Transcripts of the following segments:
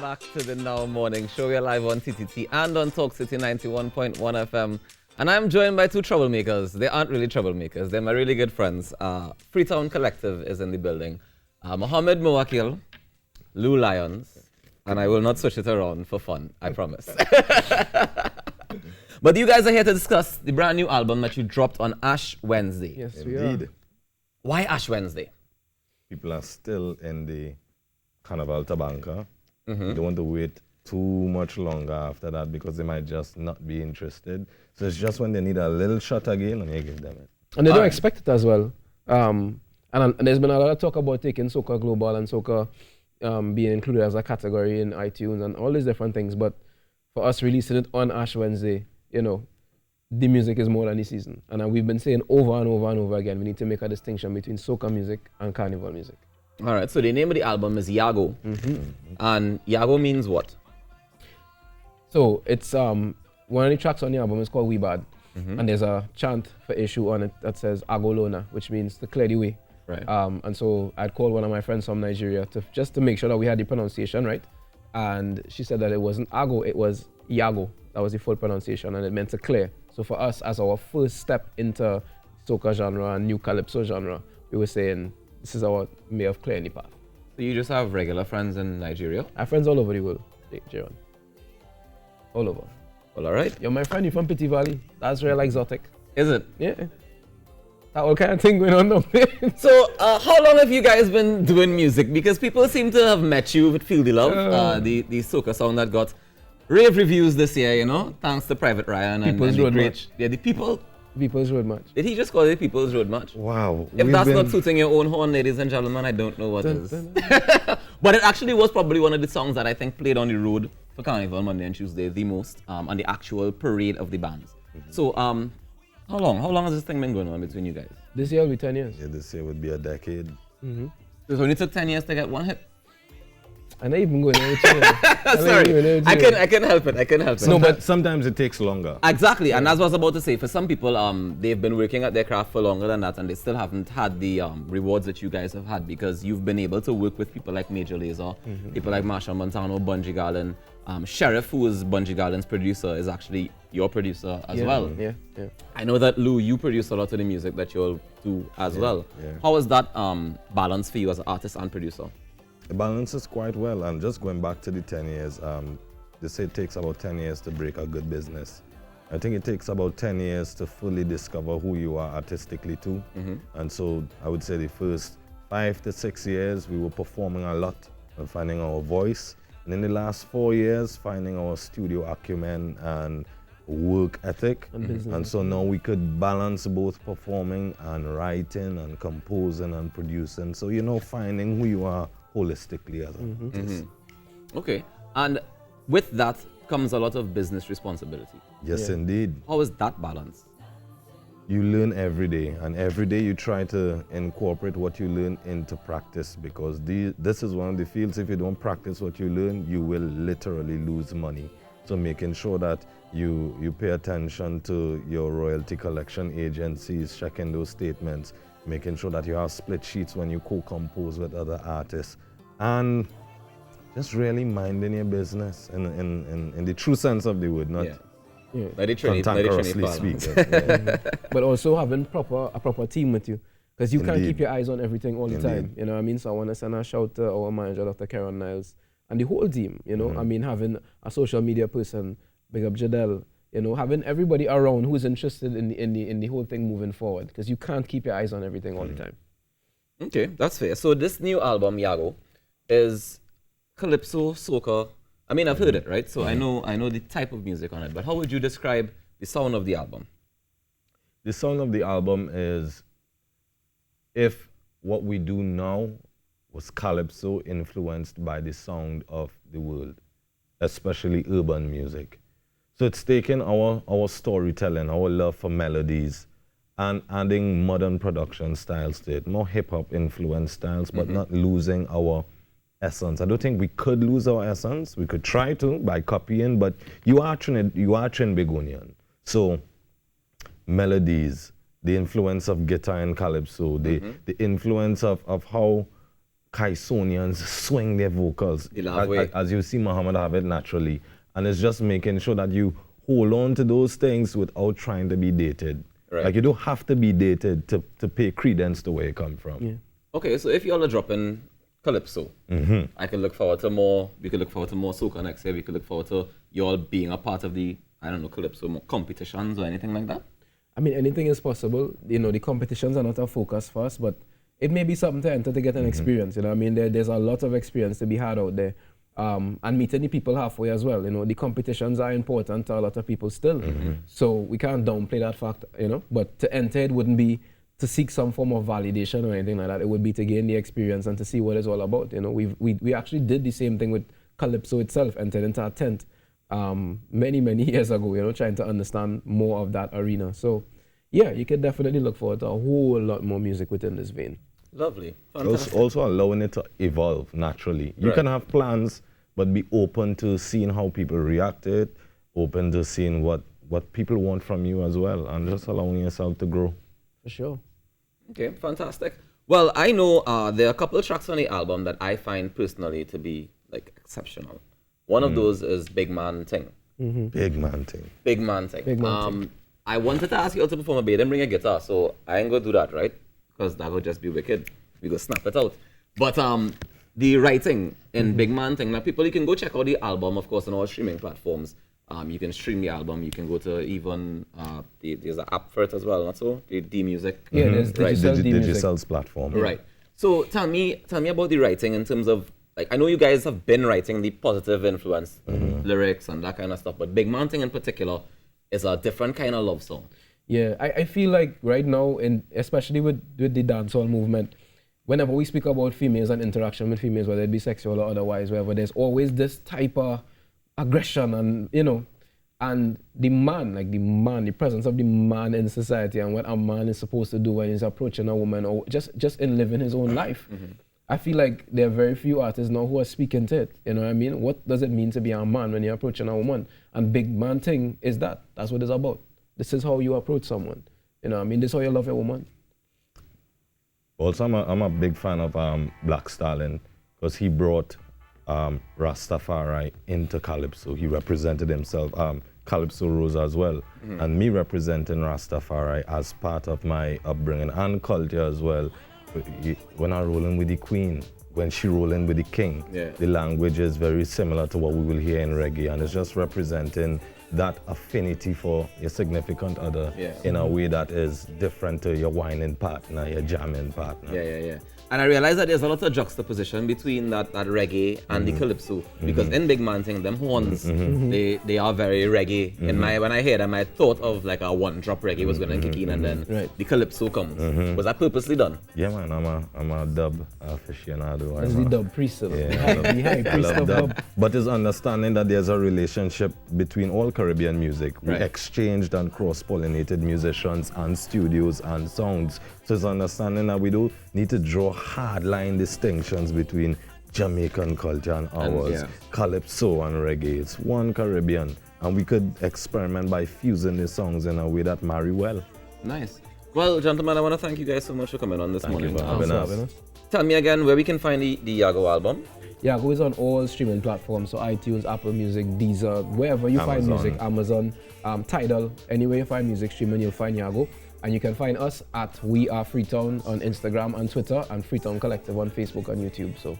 Back to the Now Morning Show. We're live on TTT and on Talk City 91.1 FM. And I'm joined by two troublemakers. They aren't really troublemakers. They're my really good friends. Freetown Collective is in the building. Mohammed Muwakil, Lou Lyons, and I will not switch it around for fun, I promise. But you guys are here to discuss the brand new album that you dropped on Ash Wednesday. Yes, Indeed. we are. Why Ash Wednesday? People are still in the Carnival Tabanca. They don't want to wait too much longer after that because they might just not be interested. So it's just when they need a little shot again and you give them it. And they don't expect it as well. And there's been a lot of talk about taking soca global and soca being included as a category in iTunes and all these different things. But for us releasing it on Ash Wednesday, you know, the music is more than the season. And we've been saying over and over and over again, we need to make a distinction between soca music and carnival music. All right, so the name of the album is Yago. And Yago means what? So it's one of the tracks on the album is called We Bad. And there's a chant for issue on it that says Agolona, which means to clear the way. Right. And so I'd called one of my friends from Nigeria just to make sure that we had the pronunciation right. And she said that it wasn't Ago, it was Yago. That was the full pronunciation and it meant to clear. So for us, as our first step into soca genre and new calypso genre, we were saying this is our way of clearing the path. So you just have regular friends in Nigeria? I have friends all over the world, Jaron. All over. Well, all right. You're my friend, you're from Pity Valley. That's real exotic. Is it? Yeah. That all kind of thing going on down there. So, how long have you guys been doing music? Because people seem to have met you with Feel the Love, the soca song that got rave reviews this year, you know, thanks to Private Ryan and People's the Road great, March. yeah, the People's Road March. Did he just call it the People's Road March? Wow. If that's not tooting your own horn, ladies and gentlemen, I don't know what is. But it actually was probably one of the songs that I think played on the road for Carnival Monday and Tuesday the most, on the actual parade of the bands. So, how long has this thing been going on between you guys? This year will be 10 years. Yeah, this year would be a decade. So it only took 10 years to get one hit? I'm not even going every 2 years. Sorry, I can help it. No, but sometimes it takes longer. Exactly, and as I was about to say, for some people, they've been working at their craft for longer than that, and they still haven't had the rewards that you guys have had because you've been able to work with people like Major Lazer, people like Marshall Montano, Bungie Garlin. Sheriff, who is Bungie Garlin's producer, is actually your producer as well. Yeah. I know that, Lou, you produce a lot of the music that you'll do as well. Yeah. How is that balance for you as an artist and producer? It balances quite well. And just going back to the 10 years, they say it takes about 10 years to break a good business. I think it takes about 10 years to fully discover who you are artistically too. And so I would say the first 5 to 6 years, we were performing a lot and finding our voice. And in the last 4 years, finding our studio acumen and work ethic. And so now we could balance both performing and writing and composing and producing. So, you know, finding who you are holistically as an artist. Okay, and with that comes a lot of business responsibility. Yes, indeed. How is that balance? You learn every day, and every day you try to incorporate what you learn into practice because this is one of the fields, if you don't practice what you learn, you will literally lose money. So making sure that you pay attention to your royalty collection agencies, checking those statements, making sure that you have split sheets when you co-compose with other artists, and just really minding your business in the true sense of the word, not cantankerously speaking. But also having a proper team with you. Because you can't Indeed. keep your eyes on everything all the Indeed. time. You know what I mean? So I want to send a shout to our manager, Dr. Karen Niles, and the whole team, you know? I mean, having a social media person, big up Jadel, you know, having everybody around who's interested in the whole thing moving forward. Because you can't keep your eyes on everything all the time. Okay, that's fair. So this new album, Yago, is calypso, soca. I mean, I've heard it, right? So I know the type of music on it. But how would you describe the sound of the album? The sound of the album is, if what we do now was calypso influenced by the sound of the world, especially urban music. So it's taking our storytelling, our love for melodies, and adding modern production styles to it, more hip-hop influenced styles, but not losing our essence. I don't think we could lose our essence. We could try to by copying, but you are Trinbagonian. So melodies, the influence of guitar and calypso, the influence of how Kaisonians swing their vocals. As you see Muhammad have it naturally. And it's just making sure that you hold on to those things without trying to be dated. Right. Like you don't have to be dated to pay credence to where you come from. Yeah. Okay, so if y'all are dropping Calypso, I can look forward to more. We could look forward to more soca next year. We could look forward to y'all being a part of the, I don't know, Calypso competitions or anything like that. I mean, anything is possible. You know, the competitions are not a focus for us, but it may be something to enter to get an experience. You know, I mean, there's a lot of experience to be had out there. And meeting the people halfway as well. You know, the competitions are important to a lot of people still. So we can't downplay that fact, you know. But to enter it wouldn't be to seek some form of validation or anything like that. It would be to gain the experience and to see what it's all about. You know, we actually did the same thing with Calypso itself, entered into a tent many years ago, you know, trying to understand more of that arena. So yeah, you can definitely look forward to a whole lot more music within this vein. Lovely. Fantastic. Also allowing it to evolve naturally. You can have plans, but be open to seeing how people react to it, open to seeing what people want from you as well, and just allowing yourself to grow. For sure. Okay, fantastic. Well, I know there are a couple of tracks on the album that I find personally to be like exceptional. One of those is Big Man Thing. Big Man Thing. Big Man Thing. Big Man Thing. I wanted to ask you all to perform a bit. Didn't bring a guitar, so I ain't gonna do that, right? Because that would just be wicked. We go snap it out. But the writing in Big Man Thing. Now, people, you can go check out the album, of course, on all streaming platforms. You can stream the album. You can go to even, there's an app for it as well, not so? The D-Music. Yeah, there's D-Music. Digicel's platform. Right. So tell me about the writing in terms of, like, I know you guys have been writing the positive influence, lyrics and that kind of stuff, but Big Man Thing in particular is a different kind of love song. Yeah, I feel like right now, especially with the dancehall movement, whenever we speak about females and interaction with females, whether it be sexual or otherwise, wherever, there's always this type of aggression and, you know, and the presence of the man in society and what a man is supposed to do when he's approaching a woman or just in living his own life. I feel like there are very few artists now who are speaking to it. You know what I mean? What does it mean to be a man when you're approaching a woman? And Big Man Thing is that. That's what it's about. This is how you approach someone. You know what I mean? This is how you love a woman. Also, I'm a big fan of Black Stallion because he brought Rastafari into Calypso. He represented himself, Calypso Rose as well. And me representing Rastafari as part of my upbringing and culture as well. When I'm rolling with the Queen, when she rolling with the King, the language is very similar to what we will hear in reggae, and it's just representing that affinity for your significant other in a way that is different to your whining partner, your jamming partner. Yeah. And I realize that there's a lot of juxtaposition between that reggae and the Calypso, because in Big Man Thing, them horns, they are very reggae. When I hear them, I thought of like a one-drop reggae was going to kick in, and then the Calypso comes. Was that purposely done? Yeah, man, I'm a dub aficionado. That's the dub priest. I love dub. But it's understanding that there's a relationship between all Caribbean music. We exchanged and cross-pollinated musicians and studios and sounds. So it's understanding that we do need to draw hard-line distinctions between Jamaican culture and ours, Calypso and reggae. It's one Caribbean, and we could experiment by fusing the songs in a way that marry well. Nice. Well, gentlemen, I want to thank you guys so much for coming on this morning. Thank you for having us. Tell me again where we can find the Yago album. Yago is on all streaming platforms, so iTunes, Apple Music, Deezer, wherever you find music, Amazon, Tidal, anywhere you find music streaming, you'll find Yago. And you can find us at We Are Freetown on Instagram and Twitter, and Freetown Collective on Facebook and YouTube. So,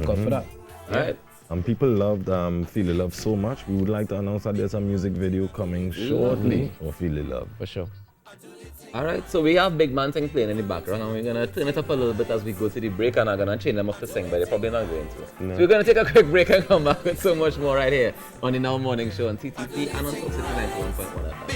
God for that. All right. And people loved Feel the Love so much. We would like to announce that there's a music video coming shortly for Feel the Love. For sure. All right, so we have Big Man Thing playing in the background, and we're going to turn it up a little bit as we go to the break, and I'm going to chain them up to sing, but they're probably not going to. No. So we're going to take a quick break and come back with so much more right here on the Now Morning Show on TTT and on Talk City 91.1 FM.